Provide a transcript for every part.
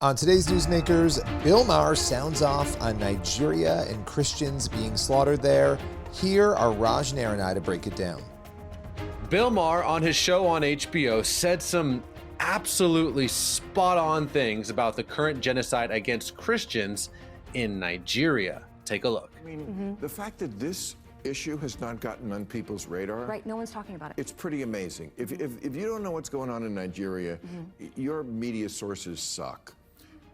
On today's Newsmakers, Bill Maher sounds off on Nigeria and Christians being slaughtered there. Here are Raj, Nair, and I to break it down. Bill Maher on his show on HBO said some absolutely spot-on things about the current genocide against Christians in Nigeria. Take a look. I mean, the fact that this issue has not gotten on people's radar. Right, no one's talking about it. It's pretty amazing. If you don't know what's going on in Nigeria, your media sources suck.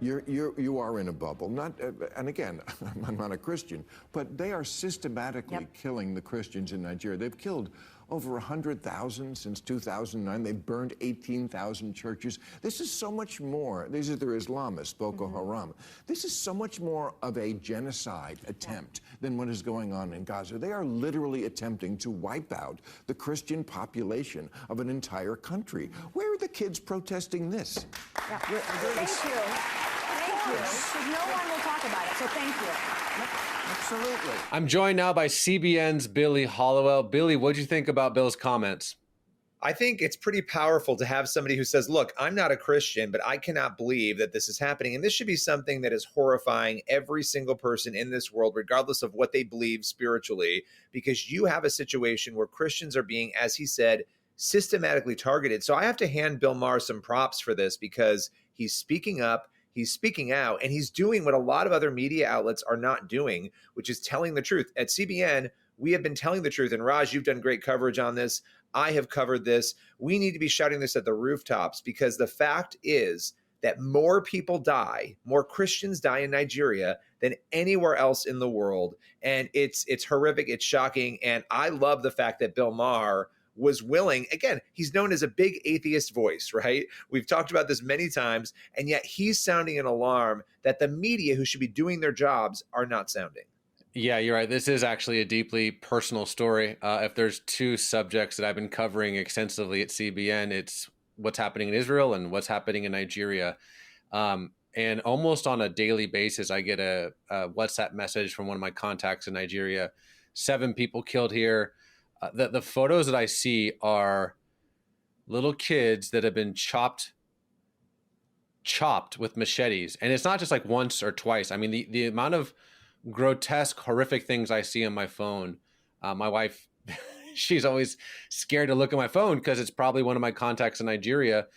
You are in a bubble. Not, and again, I'm not a Christian, but they are systematically killing the Christians in Nigeria. They've killed over 100,000 since 2009. They've burned 18,000 churches. This is so much more. These are their Islamists, Boko Haram. This is so much more of a genocide attempt than what is going on in Gaza. They are literally attempting to wipe out the Christian population of an entire country. Where are the kids protesting this? Yeah. Thank you. Thank you. Because no one will talk about it, so thank you. Absolutely. I'm joined now by CBN's Billy Hallowell. Billy, what'd you think about Bill's comments? I think it's pretty powerful to have somebody who says, look, I'm not a Christian, but I cannot believe that this is happening. And this should be something that is horrifying every single person in this world, regardless of what they believe spiritually, because you have a situation where Christians are being, as he said, systematically targeted. So I have to hand Bill Maher some props for this because he's speaking up. He's speaking out, and he's doing what a lot of other media outlets are not doing, which is telling the truth. At CBN, we have been telling the truth, and Raj, you've done great coverage on this. I have covered this. We need to be shouting this at the rooftops because the fact is that more people die, more Christians die in Nigeria than anywhere else in the world, and it's horrific, it's shocking, and I love the fact that Bill Maher was willing, again, he's known as a big atheist voice, right? We've talked about this many times, and yet he's sounding an alarm that the media who should be doing their jobs are not sounding. Yeah, you're right. This is actually a deeply personal story. If there's two subjects that I've been covering extensively at CBN, it's what's happening in Israel and what's happening in Nigeria. And almost on a daily basis, I get a WhatsApp message from one of my contacts in Nigeria. 7 people killed here. The photos that I see are little kids that have been chopped with machetes. And it's not just like once or twice. I mean, the amount of grotesque, horrific things I see on my phone. My wife, she's always scared to look at my phone because it's probably one of my contacts in Nigeria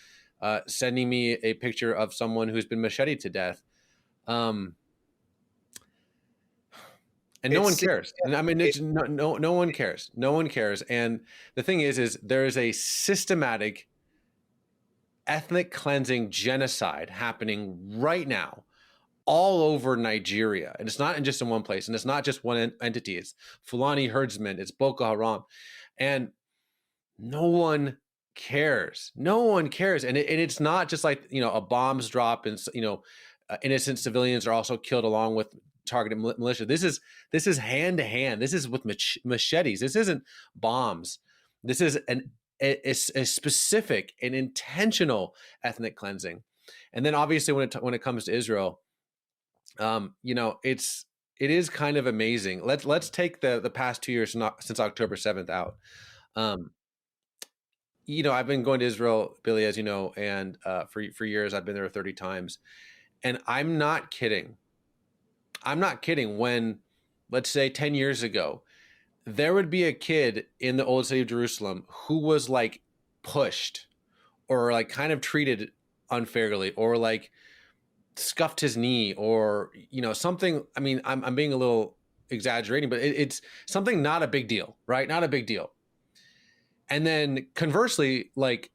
sending me a picture of someone who's been macheted to death. And no one cares. And I mean, no one cares. No one cares. And the thing is there is a systematic ethnic cleansing genocide happening right now all over Nigeria. And it's not just in one place. And it's not just one entity. It's Fulani herdsmen. It's Boko Haram. And no one cares. No one cares. And it's not just like, a bombs drop and, innocent civilians are also killed along with targeted militia. This is hand to hand. This is with machetes. This isn't bombs. This is a specific and intentional ethnic cleansing. And then obviously when it comes to Israel, it is kind of amazing. Let's take the past 2 years since October 7th out. I've been going to Israel, Billy, as you know, and for years I've been there 30 times, and I'm not kidding. When, let's say 10 years ago, there would be a kid in the old city of Jerusalem who was like pushed or like kind of treated unfairly or like scuffed his knee or, something. I mean, I'm being a little exaggerating, but it's something not a big deal, right? Not a big deal. And then conversely, like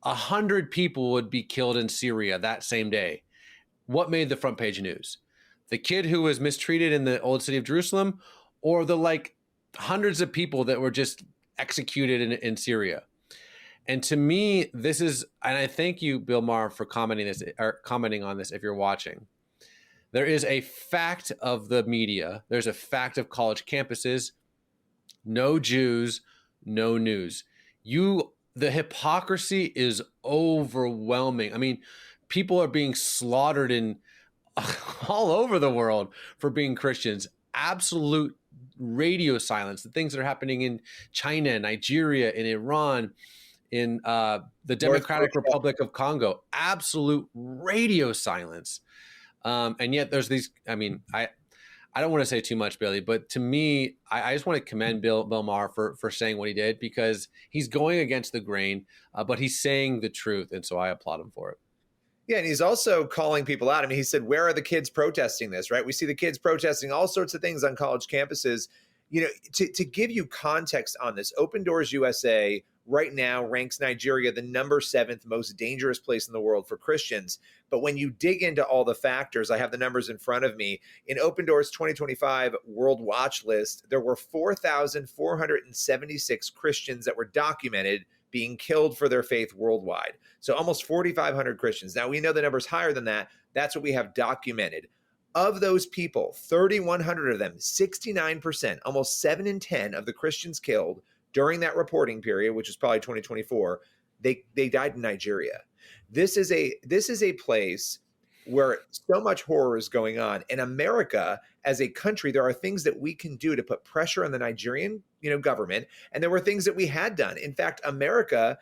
100 people would be killed in Syria that same day. What made the front page news? The kid who was mistreated in the old city of Jerusalem, or the like hundreds of people that were just executed in Syria. And to me, this is, and I thank you, Bill Maher, for commenting on this if you're watching. There is a fact of the media. There's a fact of college campuses. No Jews, no news. The hypocrisy is overwhelming. I mean, people are being slaughtered all over the world for being Christians. Absolute radio silence. The things that are happening in China, Nigeria, and Iran, in the Democratic Republic of Congo. Absolute radio silence. And yet there's these, I mean, I don't want to say too much, Billy, but to me, I just want to commend Bill Maher for saying what he did, because he's going against the grain, but he's saying the truth. And so I applaud him for it. Yeah, and he's also calling people out. I mean, he said, where are the kids protesting this, right? We see the kids protesting all sorts of things on college campuses. You know, to give you context on this, Open Doors USA right now ranks Nigeria the number 7th most dangerous place in the world for Christians. But when you dig into all the factors, I have the numbers in front of me. In Open Doors 2025 World Watch List, there were 4,476 Christians that were documented being killed for their faith worldwide. So almost 4,500 Christians. Now, we know the number's higher than that. That's what we have documented. Of those people, 3,100 of them, 69%, almost 7 in 10 of the Christians killed during that reporting period, which is probably 2024, they died in Nigeria. This is a place where so much horror is going on. In America, as a country, there are things that we can do to put pressure on the Nigerian, government, and there were things that we had done. In fact, America,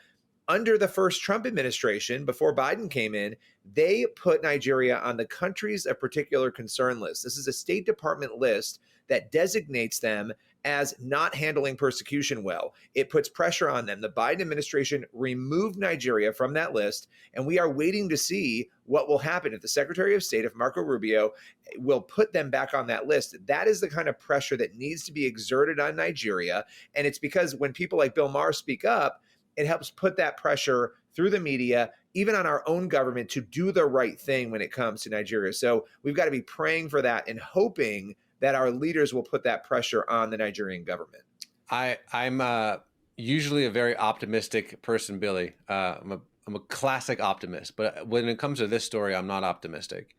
under the first Trump administration, before Biden came in, they put Nigeria on the countries of particular concern list. This is a State Department list that designates them as not handling persecution well. It puts pressure on them. The Biden administration removed Nigeria from that list, and we are waiting to see what will happen if the Secretary of State, if Marco Rubio, will put them back on that list. That is the kind of pressure that needs to be exerted on Nigeria, and it's because when people like Bill Maher speak up, it helps put that pressure through the media, even on our own government, to do the right thing when it comes to Nigeria. So we've got to be praying for that and hoping that our leaders will put that pressure on the Nigerian government. I'm usually a very optimistic person, Billy. I'm a classic optimist, but when it comes to this story, I'm not optimistic.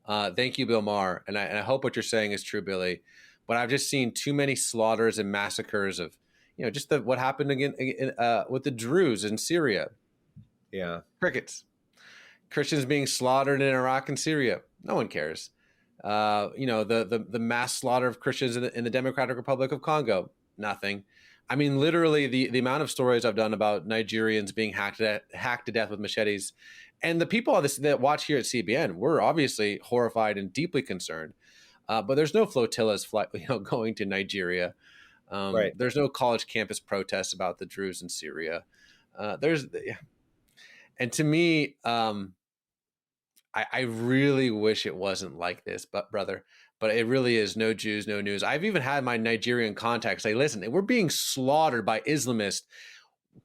Thank you, Bill Maher, and I hope what you're saying is true, Billy. But I've just seen too many slaughters and massacres of, just what happened again with the Druze in Syria. Yeah, crickets. Christians being slaughtered in Iraq and Syria. No one cares. The mass slaughter of Christians in the Democratic Republic of Congo. Nothing. I mean, literally the amount of stories I've done about Nigerians being hacked to death with machetes, and the people that watch here at CBN, we're obviously horrified and deeply concerned. But there's no flotillas going to Nigeria. Right. There's no college campus protests about the Druze in Syria. And to me, I really wish it wasn't like this, but it really is. No Jews, no news. I've even had my Nigerian contacts say, listen, we're being slaughtered by Islamists.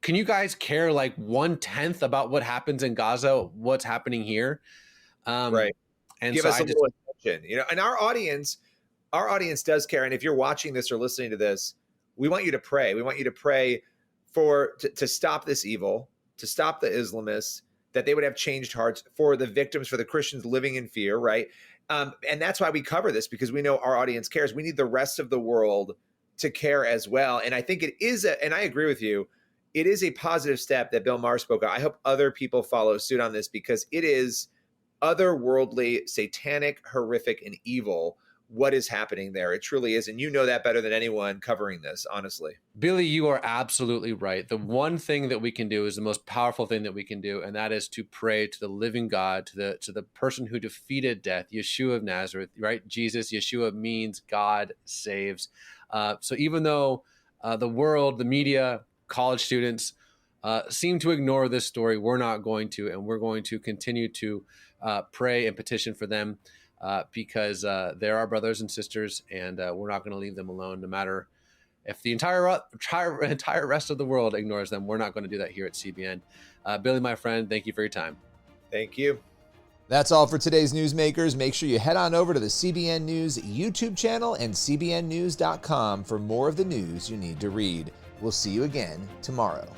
Can you guys care like 1/10 about what happens in Gaza, what's happening here? Right. And give so us a little attention, and our audience does care. And if you're watching this or listening to this, we want you to pray. We want you to pray to stop this evil, to stop the Islamists, that they would have changed hearts, for the victims, for the Christians living in fear, right? And that's why we cover this, because we know our audience cares. We need the rest of the world to care as well. And I think it is, and I agree with you, it is a positive step that Bill Maher spoke of. I hope other people follow suit on this, because it is otherworldly, satanic, horrific, and evil what is happening there. It truly is. And you know that better than anyone covering this, honestly. Billy, you are absolutely right. The one thing that we can do is the most powerful thing that we can do, and that is to pray to the living God, to the person who defeated death, Yeshua of Nazareth, right? Jesus, Yeshua means God saves. So even though the world, the media, college students seem to ignore this story, we're not going to, and we're going to continue to pray and petition for them. Because they're our brothers and sisters, and we're not going to leave them alone, no matter if the entire rest of the world ignores them. We're not going to do that here at CBN. Billy, my friend, thank you for your time. Thank you. That's all for today's Newsmakers. Make sure you head on over to the CBN News YouTube channel and cbnnews.com for more of the news you need to read. We'll see you again tomorrow.